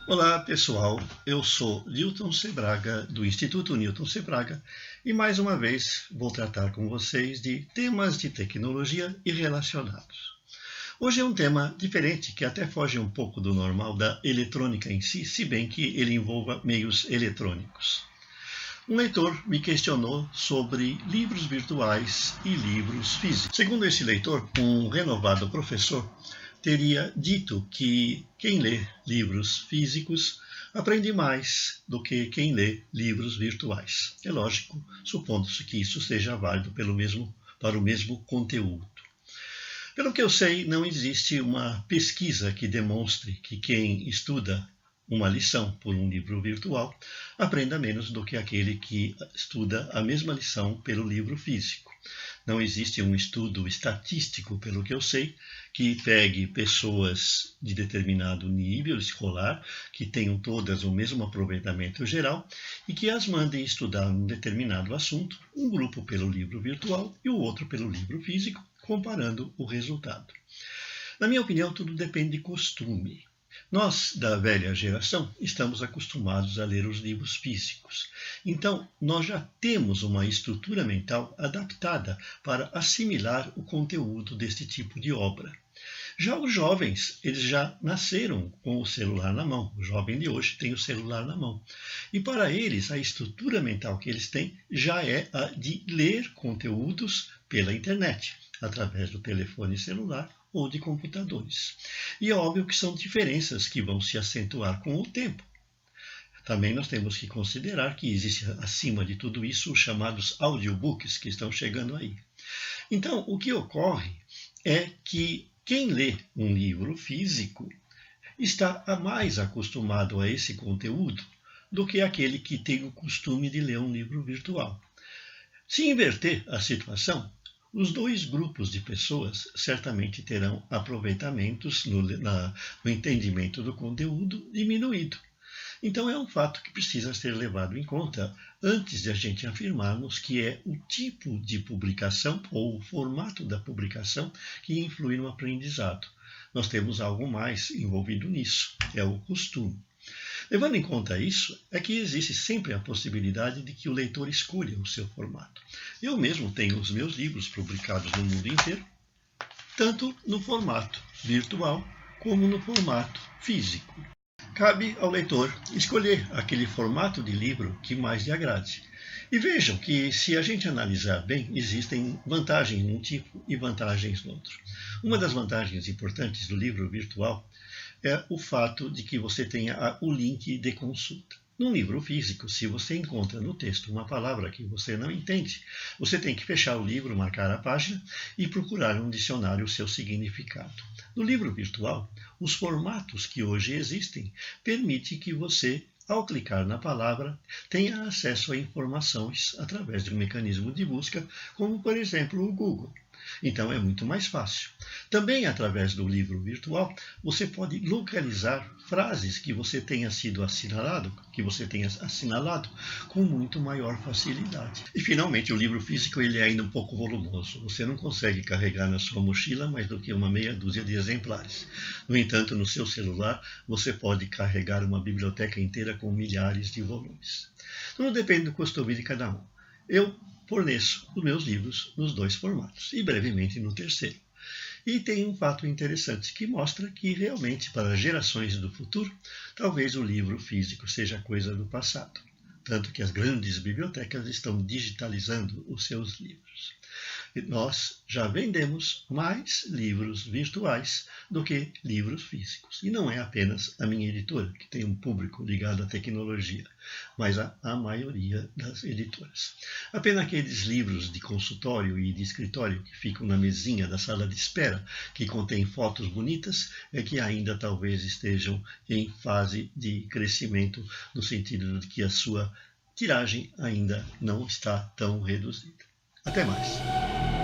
Olá pessoal, eu sou Newton Sebraga do Instituto Newton Sebraga e mais uma vez vou tratar com vocês de temas de tecnologia e relacionados. Hoje é um tema diferente que até foge um pouco do normal da eletrônica em si, se bem que ele envolva meios eletrônicos. Um leitor me questionou sobre livros virtuais e livros físicos. Segundo esse leitor, um renovado professor teria dito que quem lê livros físicos aprende mais do que quem lê livros virtuais. É lógico, supondo-se que isso seja válido para o mesmo conteúdo. Pelo que eu sei, não existe uma pesquisa que demonstre que quem estuda uma lição por um livro virtual aprenda menos do que aquele que estuda a mesma lição pelo livro físico. Não existe um estudo estatístico, pelo que eu sei, que pegue pessoas de determinado nível escolar, que tenham todas o mesmo aproveitamento geral, e que as mandem estudar um determinado assunto, um grupo pelo livro virtual e o outro pelo livro físico, comparando o resultado. Na minha opinião, tudo depende de costume. Nós, da velha geração, estamos acostumados a ler os livros físicos. Então, nós já temos uma estrutura mental adaptada para assimilar o conteúdo deste tipo de obra. Já os jovens, eles já nasceram com o celular na mão. O jovem de hoje tem o celular na mão. E para eles, a estrutura mental que eles têm já é a de ler conteúdos pela internet, através do telefone celular ou de computadores. E é óbvio que são diferenças que vão se acentuar com o tempo. Também nós temos que considerar que existe acima de tudo isso os chamados audiobooks que estão chegando aí. Então, o que ocorre é que quem lê um livro físico está mais acostumado a esse conteúdo do que aquele que tem o costume de ler um livro virtual. Se inverter a situação, os dois grupos de pessoas certamente terão aproveitamentos no entendimento do conteúdo diminuído. Então é um fato que precisa ser levado em conta antes de a gente afirmarmos que é o tipo de publicação ou o formato da publicação que influi no aprendizado. Nós temos algo mais envolvido nisso, é o costume. Levando em conta isso, é que existe sempre a possibilidade de que o leitor escolha o seu formato. Eu mesmo tenho os meus livros publicados no mundo inteiro, tanto no formato virtual como no formato físico. Cabe ao leitor escolher aquele formato de livro que mais lhe agrade. E vejam que, se a gente analisar bem, existem vantagens num tipo e vantagens no outro. Uma das vantagens importantes do livro virtual é o fato de que você tenha o link de consulta. Num livro físico, se você encontra no texto uma palavra que você não entende, você tem que fechar o livro, marcar a página e procurar no dicionário o seu significado. No livro virtual, os formatos que hoje existem permitem que você, ao clicar na palavra, tenha acesso a informações através de um mecanismo de busca, como por exemplo o Google. Então é muito mais fácil. Também através do livro virtual, você pode localizar frases que você tenha assinalado com muito maior facilidade. E finalmente, o livro físico ele é ainda um pouco volumoso. Você não consegue carregar na sua mochila mais do que uma meia dúzia de exemplares. No entanto, no seu celular, você pode carregar uma biblioteca inteira com milhares de volumes. Tudo depende do costume de cada um. Eu forneço os meus livros nos dois formatos e brevemente no terceiro. E tem um fato interessante que mostra que realmente para gerações do futuro, talvez o livro físico seja coisa do passado, tanto que as grandes bibliotecas estão digitalizando os seus livros. E nós já vendemos mais livros virtuais do que livros físicos. E não é apenas a minha editora, que tem um público ligado à tecnologia, mas a maioria das editoras. Apenas aqueles livros de consultório e de escritório que ficam na mesinha da sala de espera, que contêm fotos bonitas, é que ainda talvez estejam em fase de crescimento, no sentido de que a sua tiragem ainda não está tão reduzida. Até mais!